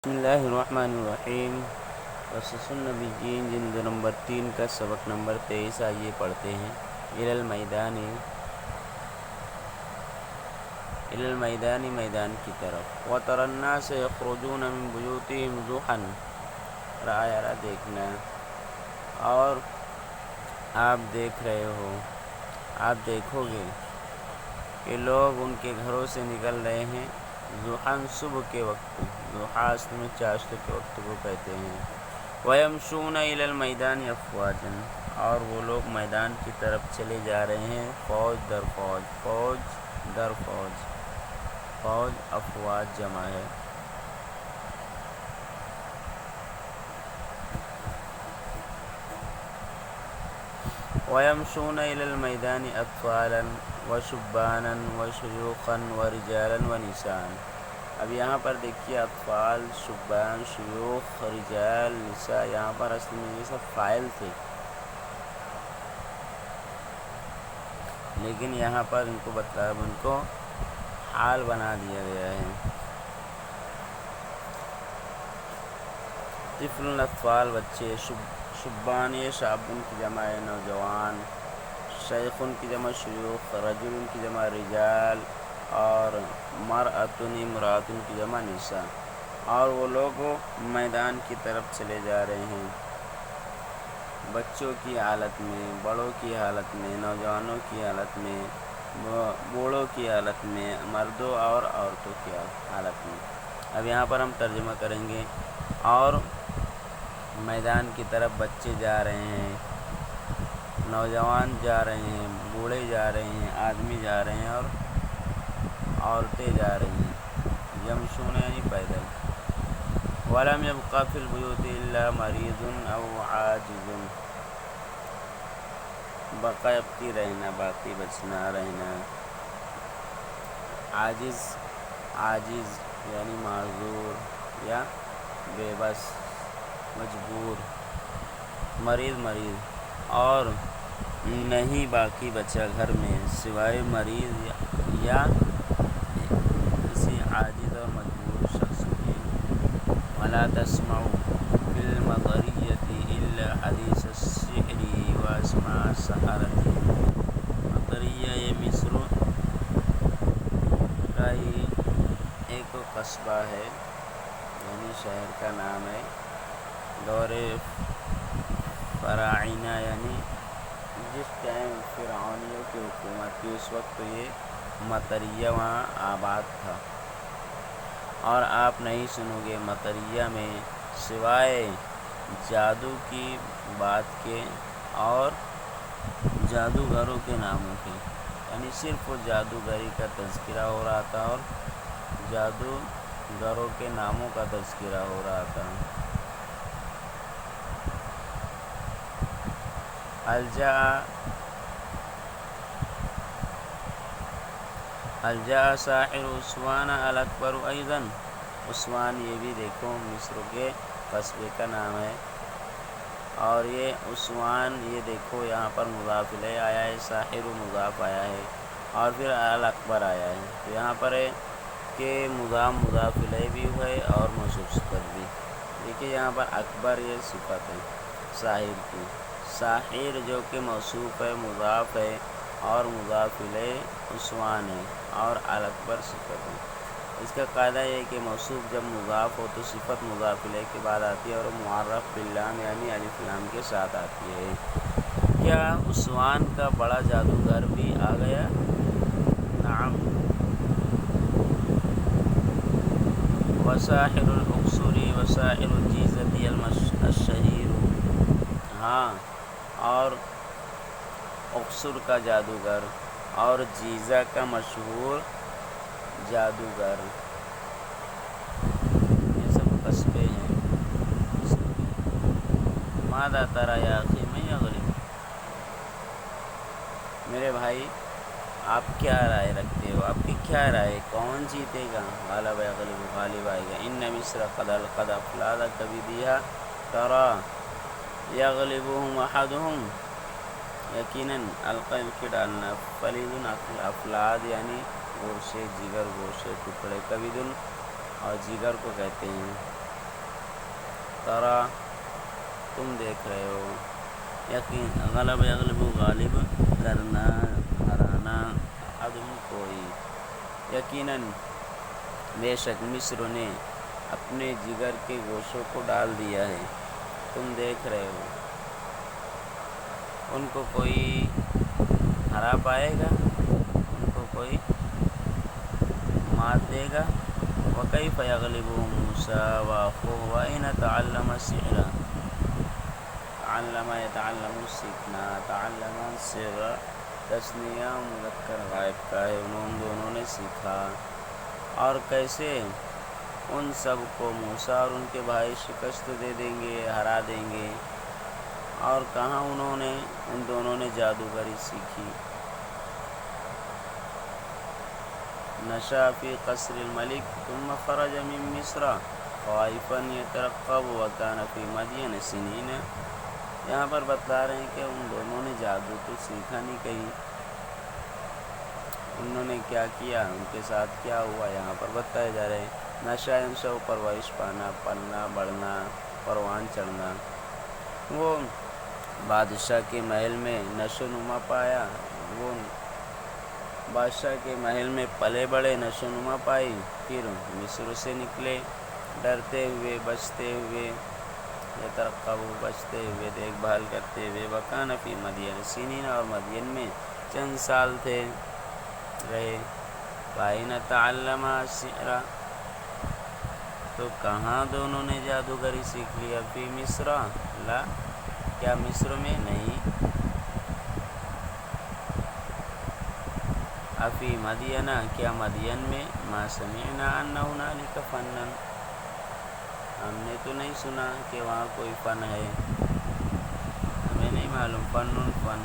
بسم اللہ الرحمن الرحیم۔ قصص النبیین جلد نمبر 3 کا سبق نمبر 23 آئیے پڑھتے ہیں۔ الی المیدان میدان کی طرف۔ وتری الناس یخرجون من بیوتہم ضحی، آیا دیکھنا، اور آپ دیکھ رہے ہو، آپ دیکھو گے کہ لوگ ان کے گھروں سے نکل رہے ہیں ضحی، صبح کے وقت، ضحی اصل میں چاشت کے وقت کو کہتے ہیں۔ وَيَمْشُونَ إِلَى الْمَيْدَانِ أَفْوَاجًا، اور وہ لوگ میدان کی طرف چلے جا رہے ہیں فوج در فوج، فوج در فوج، فوج افواج جمع ہے۔ وَيَمْشُونَ إِلَى الْمَيْدَانِ أَطْفَالًا وَشُبَّانًا وَشُيُوخًا وَرِجَالًا وَنِسَاءً۔ اب یہاں پر دیکھیے اطفال، شبان، شیوخ، رجال، نساء، یہاں پر اصل میں یہ سب فاعل تھے، لیکن یہاں پر ان کو حال بنا دیا گیا ہے۔ طفل اطفال بچے، شبان یہ شابن کی جمع ہے نوجوان، شیخن کی جمع شیوخ، رجل کی جمع رجال، اور مرأتن امرأتن کی جمع نساء۔ اور وہ لوگ میدان کی طرف چلے جا رہے ہیں بچوں کی حالت میں، بڑوں کی حالت میں، نوجوانوں کی حالت میں، بوڑھوں کی حالت میں، مردوں اور عورتوں کی حالت میں۔ اب یہاں پر ہم ترجمہ کریں گے۔ اور میدان کی طرف بچے جا رہے ہیں، نوجوان جا رہے ہیں، بوڑھے جا رہے ہیں، آدمی جا رہے ہیں، اور عورتیں جا رہی ہیں۔ یمشون یعنی پیدل۔ وَلَمْ يَبْقَ فِي الْبُيُوتِ إِلَّا مَرِيضٌ أَوْ عَاجِزٌ، بقا یبقی رہنا، باقی بچنا، رہنا۔ عاجز، عاجز یعنی معذور یا بے بس، مجبور۔ مریض، مریض، اور نہیں باقی بچا گھر میں سوائے مریض یا کسی عاجز اور مجبور شخص کے۔ وَلَا تَسْمَعُ فِي الْمَطَرِّيَّةِ إِلَّا حَدِيثَ السِّحْرِ وَأَسْمَاعَ السَّحَرَةِ۔ مطریہ یہ مصر کا ہی ایک قصبہ ہے، یعنی شہر کا نام ہے، دور فراعنہ، یعنی جس ٹائم فرعونیوں کی حکومت تھی اس وقت یہ مطریہ وہاں آباد تھا۔ اور آپ نہیں سنو گے مطریہ میں سوائے جادو کی بات کے اور جادوگروں کے ناموں کے، یعنی صرف وہ جادوگری کا تذکرہ ہو رہا تھا اور جادوگروں کے ناموں کا تذکرہ ہو رہا تھا۔ الجاء ساحر اسوان الاکبر ایضا، اسوان یہ بھی دیکھو مصر کے قصبے کا نام ہے، اور یہ اسوان یہ دیکھو یہاں پر مضاف الیہ آیا ہے، ساحر مضاف آیا ہے، اور پھر الاکبر آیا ہے، تو یہاں پر ہے کہ مضاف الیہ بھی ہے اور موصوف صفت بھی۔ دیکھیے یہاں پر اکبر یہ صفت ہے ساحر کی، ساحر جو کہ موصوف ہے مضاف ہے اور مضاف الیہ اسوان ہے، اور الاکبر صفت ہے۔ اس کا قاعدہ یہ ہے کہ موصوف جب مضاف ہو تو صفت مضاف الیہ کے بعد آتی ہے اور معرف باللام یعنی الف لام کے ساتھ آتی ہے۔ کیا اسوان کا بڑا جادوگر بھی آ گیا؟ نعم۔ وساحر الاقصر وساحر الجیزة الشہیر، ہاں، اور اقصر کا جادوگر اور جیزہ کا مشہور جادوگر، یہ سب قصبے ہیں۔ ماذا تری یا اخی من یغلب، میرے بھائی آپ کیا رائے رکھتے ہو، آپ کی کیا رائے، کون جیتے گا؟ غالب یغلب، غالب آئے گا۔ ان مصر قد افلاذ کبدها تری یغلبهم احدهم، یقیناً القلب کے ڈالنا، فلیدن افلاد یعنی گوشے، جگر، گوشے ٹکڑے، کبدن اور جگر کو کہتے ہیں۔ ترا، تم دیکھ رہے ہو. یقین غلب یغلب غالب کرنا ہرانا عدم کوئی. یقیناً بے شک مصر نے اپنے جگر کے گوشوں کو ڈال دیا ہے، تم دیکھ رہے ہو. ان کو کوئی ہرا پائے گا، ان کو کوئی مات دے گا. وَكَيْفَ يَغْلِبُ مُوسَىٰ وَأَخُوهُ وَأَيْنَ تَعَلَّمَ السِّحْرَ. تعلم سیکھنا، تعلم صیغہ تثنیہ مذکر غائب کا ہے، ان دونوں نے سیکھا. اور کیسے ان سب کو موسیٰ اور ان کے بھائی شکست دے دیں گے، ہرا دیں گے. اور کہاں ان دونوں نے جادوگری سیکھی. نشأ فی قصر الملک ثم خرج من مصر خائفا یترقب وکان فی مدین سنین. یہاں پر بتلا رہے ہیں کہ ان دونوں نے جادو تو سیکھا نہیں کہیں، انہوں نے کیا کیا، ان کے ساتھ کیا ہوا یہاں پر بتائے جا رہے ہیں. نشہ انشا پرورش پانا، پلنا بڑھنا، پروان چڑھنا. وہ بادشاہ کے محل میں نشو نما پایا، وہ بادشاہ کے محل میں پلے بڑے، نشو نما پائی. پھر مصر سے نکلے ڈرتے ہوئے، بچتے ہوئے، یترقب بچتے ہوئے، دیکھ بھال کرتے ہوئے. وکان فی مدین سنین، اور مدین میں چند سال تھے رہے. فَأَيْنَ تَعَلَّمَ السِّحْرَ، تو کہاں دونوں نے جادوگری سیکھ لیا. فی مصر، لا، کیا مصر میں نہیں. افی مدینہ، کیا مدین میں. ما سمعنا ان هنالک فنا، ہم نے تو نہیں سنا کہ وہاں کوئی فن ہے، ہمیں نہیں معلوم. فن.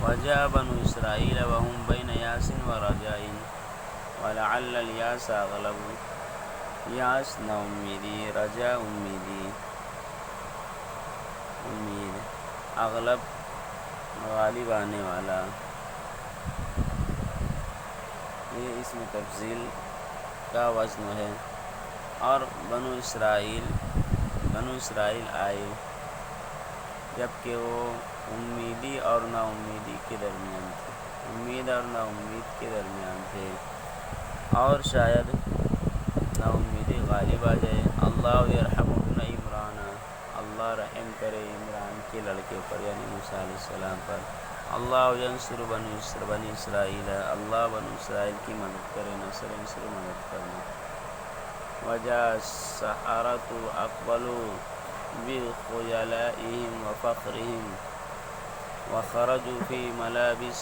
وجاء بنو اسرائیل وهم بین یاس و رجاء ولعل الیاس اغلب. یاس نا امیدی، رجا امید، اغلب غالب آنے والا. یہ اس میں تفضیل کا وزن ہے. اور بنو اسرائیل آئے جبکہ وہ امیدی اور نا امیدی کے درمیان تھے، امید اور نا امید کے درمیان تھے، اور شاید نا امیدی غالب آ جائے. اللہ یرحم ابن عمران، اللہ رحم کرے عمران کے لڑکے پر، یعنی موسیٰ علیہ السلام پر. اللہ ینصر بنی اسرائیل، اللہ بنو اسرائیل کی مدد کرے. نصر مدد کرنا. وجاء السحرة اقبلوا بخيلائهم وفخرهم وخرجوا في ملابس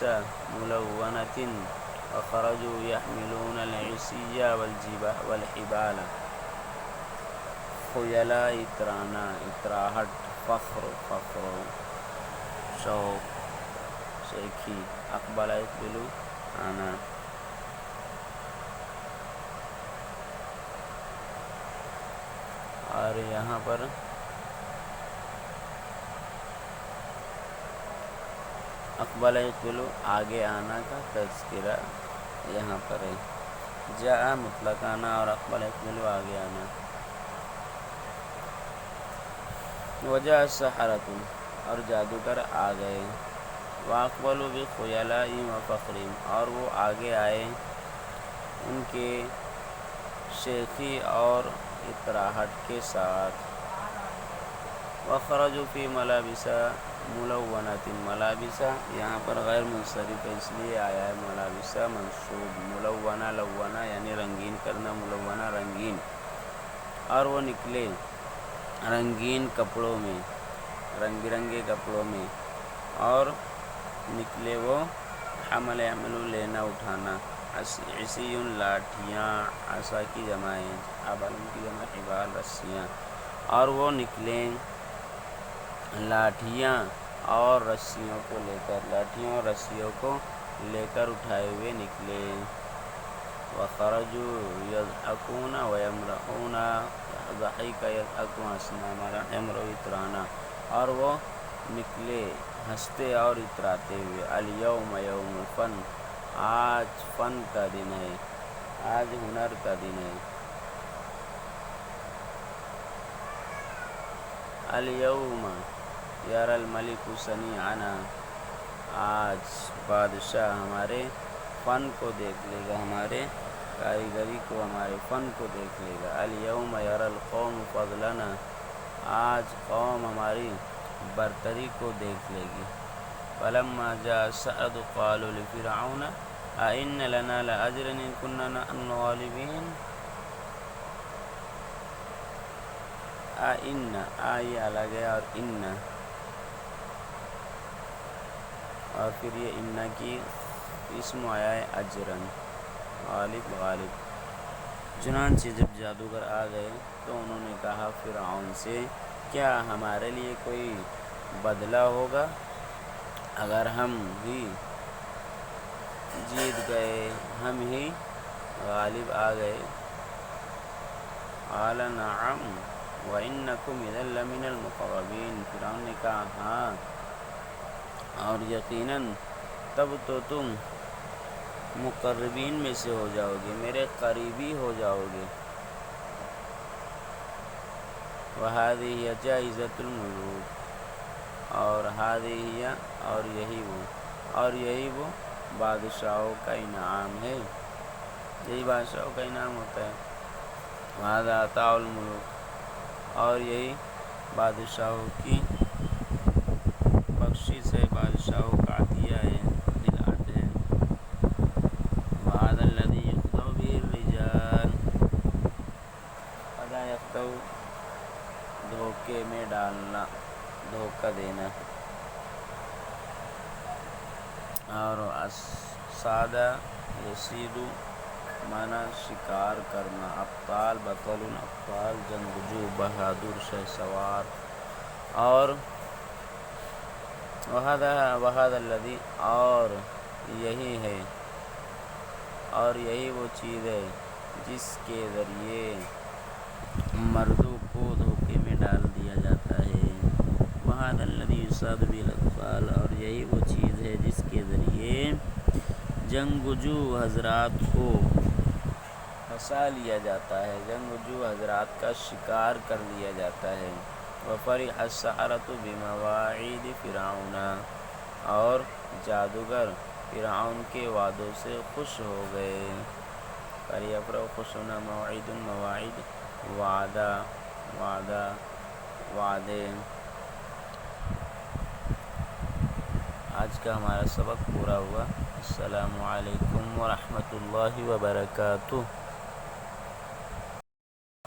ملونة وخرجوا يحملون العصي والحبال. خیلا اترانا، اتراہٹ، فخر شوق، شیخی. اقبال اقبلو آنا. اور یہاں پر اقبال اقبلو آگے آنا کا تذکرہ یہاں پر ہے. جاء مطلق آنا اور اقبال اقبلو آگے آنا. وجاء السحرة، اور جادوگر آ گئے. واقبلوا بخیلائهم وفخرهم، اور وہ آگے آئے ان کے شیخی اور اتراہٹ کے ساتھ. وخرجوا فی ملابس ملونۃ، ملابس یہاں پر غیر منصرف ہے اس لیے آیا ہے ملابس منصوب. ملونہ لونہ یعنی رنگین کرنا، ملونہ رنگین. اور وہ نکلے رنگین کپڑوں میں، رنگ برنگے کپڑوں میں. اور نکلے وہ حملوا لینا اٹھانا. عصی لاٹھیاں، عصا کی جمع ہے، حبل کی جمع حبال رسیاں. اور وہ نکلے لاٹھیاں اور رسیوں کو لے کر، لاٹھیوں اور رسیوں کو لے کر اٹھائے ہوئے نکلے. وخرجوا یضحکون ویمرحون، ضحک یضحک ہنسنا، یمرح اترانا. اور وہ نکلے ہنستے اور اتراتے ہوئے. الیوم یوم الفن، آج فن کا دن ہے، آج ہنر کا دن ہے. الیوم یرى الملک صنیعنا، آج بادشاہ ہمارے فن کو دیکھ لے گا، ہمارے کاریگری کو، ہمارے فن کو دیکھ لے گا۔ الیوم یرى القوم فضلنا، آج قوم ہماری برتری کو دیکھ لے گی۔ فلما جاء السحرة قالوا لفرعون أئن لنا لأجرا إن كنا نحن الغالبين۔ أئن آئی الگ ہے اور ان، اور پھر یہ ان کی اسم آیا ہے اجرن، غالب غالب۔ چنانچہ جب جادوگر آ گئے تو انہوں نے کہا فرعون سے، کیا ہمارے لیے کوئی بدلہ ہوگا اگر ہم ہی جیت گئے، ہم ہی غالب آ گئے؟ قال نعم وإنکم اذا لمن المقربین، فرعون نے کہا ہاں، اور یقیناً تب تو تم مقربین میں سے ہو جاؤ گے، میرے قریبی ہو جاؤ گے۔ وَهَذِهِ هِيَ جَائِزَةُ الْمُلُوكِ، اور هَذِهِ هِيَ، اور یہی وہ بادشاہوں کا انعام ہے، یہی بادشاہوں کا انعام ہوتا ہے۔ وَهَذَا عَطَاءُ الْمُلُوكِ، اور یہی بادشاہوں کی بخشش ہے، بادشاہوں کا عطیہ ہے، دلعت ہے۔ وَهَذَا الَّذِي يُخْدَعُ بِهِ الرِّجَالُ، خداع یخدع دھوکے میں ڈالنا، دھوکہ دینا۔ اور اسادہ یصید مانا شکار کرنا، ابطال بطل ابطال جنگجو بہادر شہسوار۔ اور وَهَذَا الَّذِي، اور یہی ہے، اور یہی وہ چیز ہے جس کے ذریعے مردوں کو دھوکے میں ڈال دیا جاتا ہے۔ وَهَذَا الَّذِي يُصَادُ بِهِ الْأَطْفَالُ، اور یہی وہ چیز ہے جس کے ذریعے جنگجو حضرات کو پھنسا لیا جاتا ہے، جنگجو حضرات کا شکار کر لیا جاتا ہے۔ وَفَرِحَ السَّحَرَةُ بِمَوَاعِدِ فِرْعَوْنَ، اور جادوگر فرعون کے وعدوں سے خوش ہو گئے۔ فَلْيَفْرَحُوا، خوش ہونا، موعد مواعید، وعدہ وعدہ وعدے۔ آج کا ہمارا سبق پورا ہوا۔ السلام علیکم ورحمۃ اللہ وبرکاتہ۔